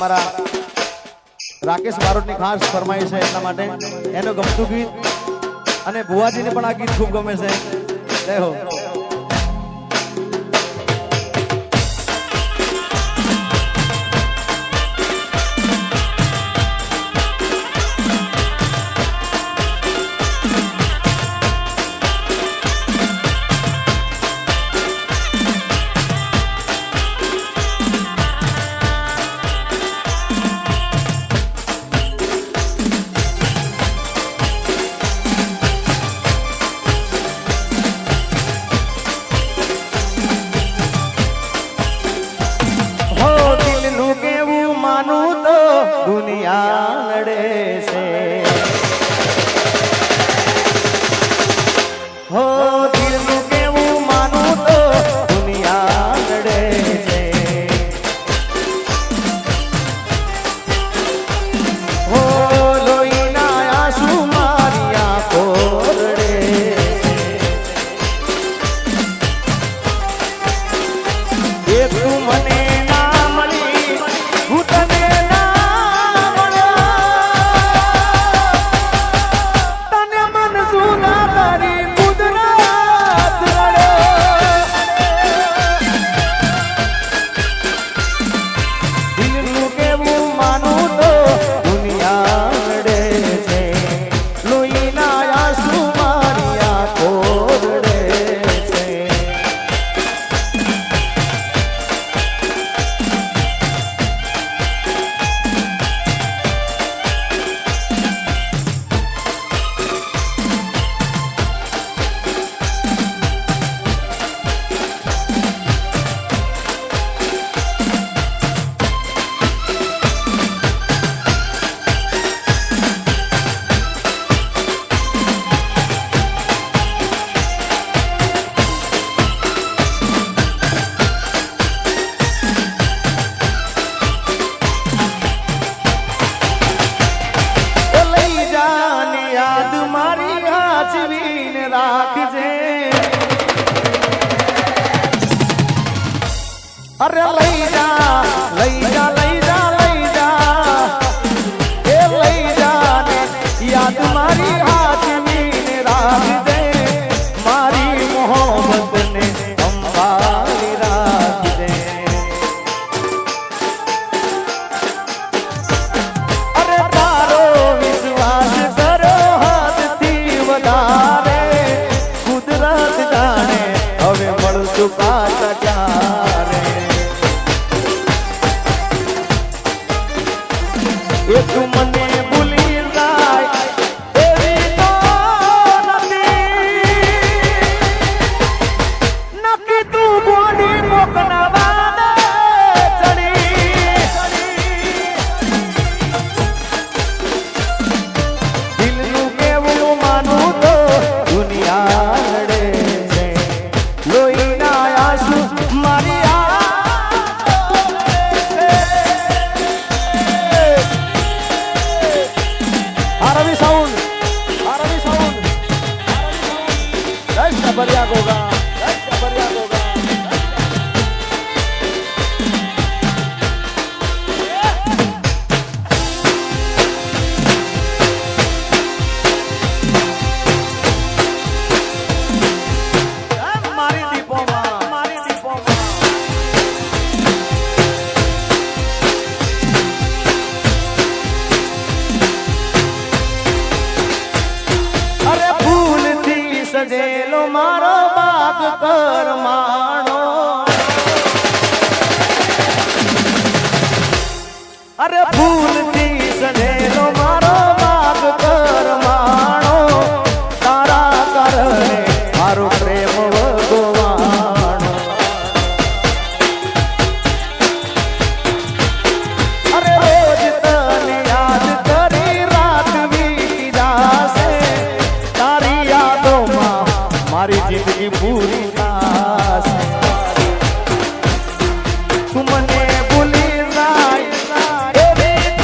અમારા રાકેશ બારોટની ખાસ ફરમાઈ છે એટલા માટે એનું ગમતું ગીત અને ભુવાજીને પણ આ ગીત ખૂબ ગમે છે જય હો દુનિયા લડે છે હો દિલનું કેવું માનું તો દુનિયા લડે છે હો લોહીના આંસુ મારી આંખો રડે છે એ તું મને ના મળી હું તને અરે લઈ જા લઈ જા લઈ જા લઈ જા એ લઈ જા ને યાદ મારી હાથવીને રાખજે મારી મોહબ્બતને સંભાળી રાખજે અરે તારો વિશ્વાસ કરો હદથી વધારે કુદરત જાણે હવે મળશું પાછા ક્યારે એ તું મને ભૂલી જાય એવી તો નથી તું બોલી મોકના વાદે ચડી દિલનું કેવું માનું તો દુનિયા લડે છે લોહીના આંસુ મારી आरवी साउंड जय बढ़िया होगा जय बढ़िया होगा मारी दीपो સજેલો મારો બાગ કરમાણો અરે ફૂલથી સજેલો મારો બાગ કરમાણો તારા કારણે મારો પ્રેમ ભગવાણો અરે રોજ તને યાદ કરી રાત વીતી જાશે તારી યાદોમાં મારી જિંદગી પૂરી થશે તું મને ભૂલી જાય એવી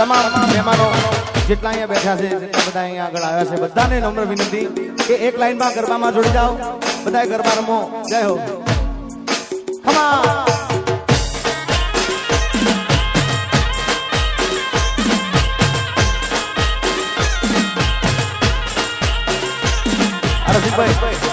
તમામ મહેમાનો જેટલા અહીંયા બેઠા છે જેટલા બધા અહીંયા આગળ આવ્યા છે બધાને નમ્ર વિનંતી કે એક લાઈનમાં ગરબામાં જોડી જાઓ બધાએ ગરબા રમો જય હો ખમા ભાઈ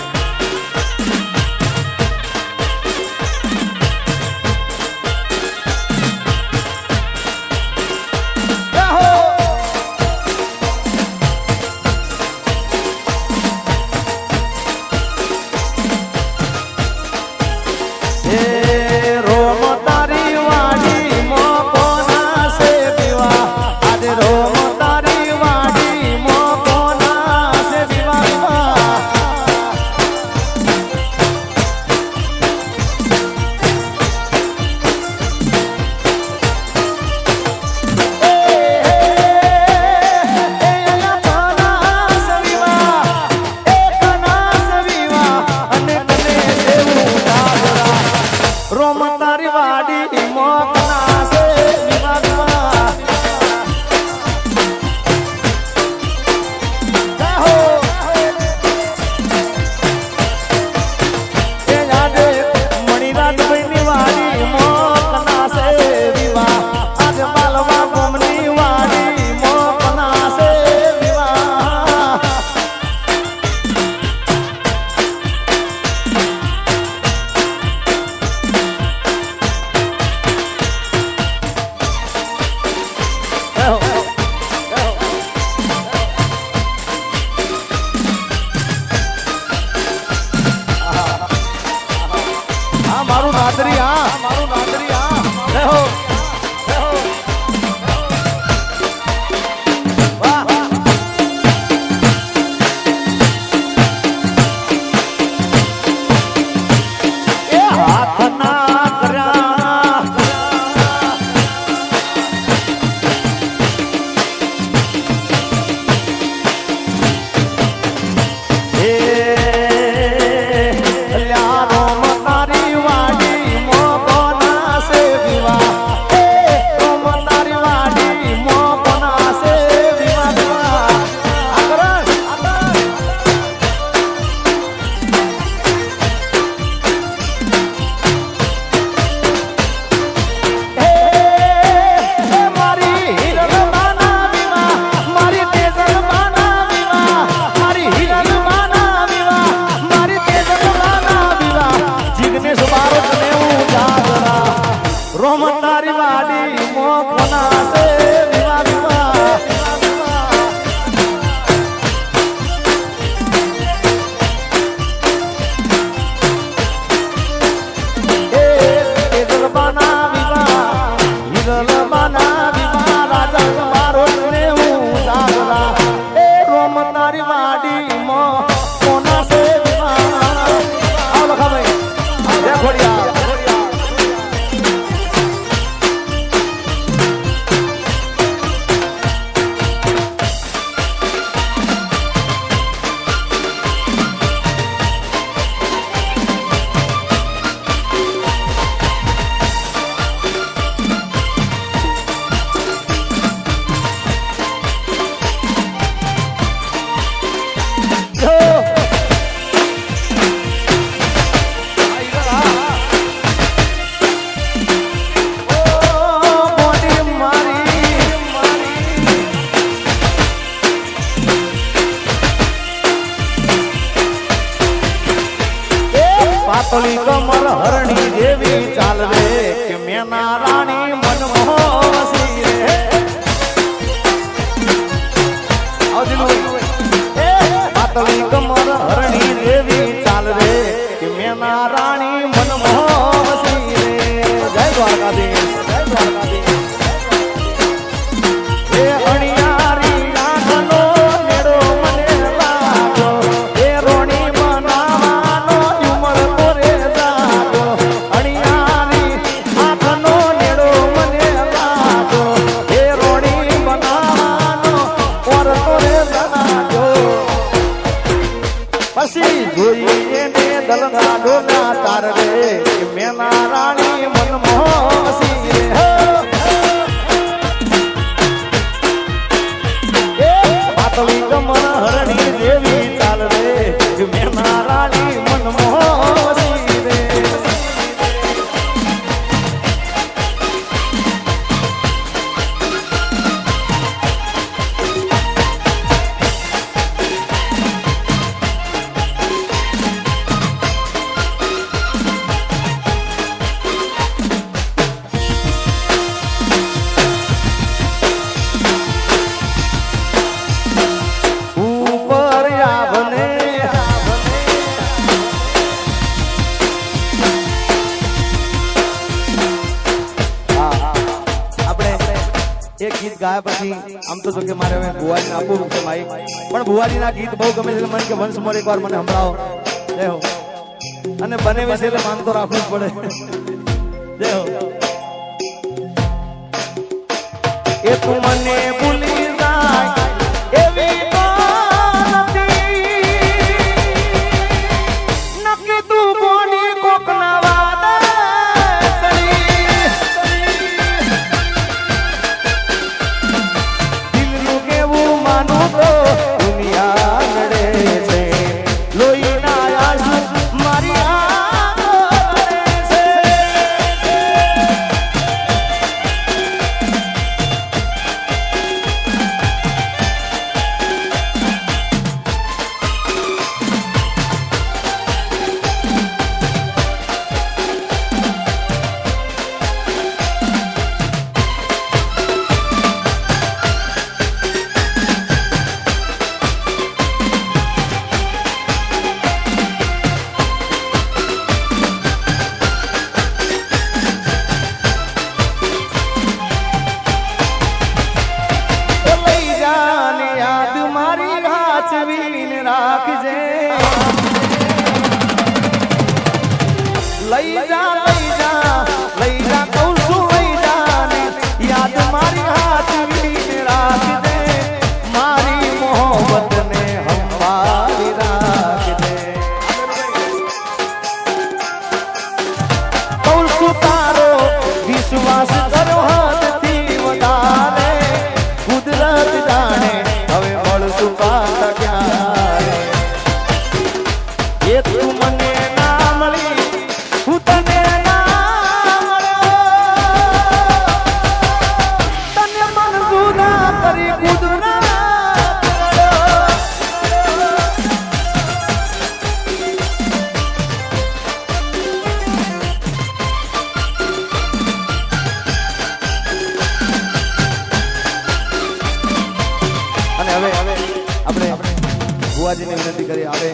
પાતળી કમર હરણી જેવી ચાલ રે કે મેના રાણી મનમોહસી રે પાતળી કમર હરણી જેવી ચાલ રે કે મેના રાણી મનમોહસી રે જય દ્વારકાધીશ જય દ્વારકાધીશ હે અણિયારી આંખનો મેળો મને લાગો હે રોણી બનાવાનો ઉમર તોરે જાગો અણિયારી આંખનો મેળો મને ગીત ગાયા પછી આમ તો જો કે મારે હવે ભુવાજીને આપવું છે માઈક, પણ ભુવાજીના ગીત બહુ ગમે છે એટલે મને કે વંશ મોર એકવાર મને સંભળાવો. જય હો. અને બને વિશે એટલે માન તો રાખવું જ પડે. જય હો. એ તું મને ભૂલી જાય એવી તો નથી, નક્કી તું કોની કોકના વાદળી, દિલનું કેવું માનું તો દુનિયા નડે છે, લોહીના આંસુ મારી આંખો રડે છે. રાખજે, લઈ જા લઈ જા લઈ જા કહું છું, લઈ જા ને યાદ મારી હાથવીને રાખજે, મારી મોહબ્બતને સંભાળી રાખજે. કહું છું તારો વિશ્વાસ કરો હદથી વધારે, કુદરત જાણે હવે મળશું પાછા ક્યારે. એ તું મને ના મળી, હું તને ના મળ્યો, તને મન જુદા કરી કુદરત. અને હવે આપણે ભુવાજીને વિનંતી કરી આવે,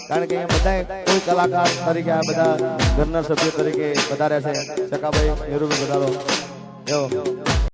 કારણ કે અહીંયા બધા કોઈ કલાકાર તરીકે આ બધા ઘરના સભ્યો તરીકે વધારે છે. ચકાભાઈ નીરુભાઈ વધારો એવો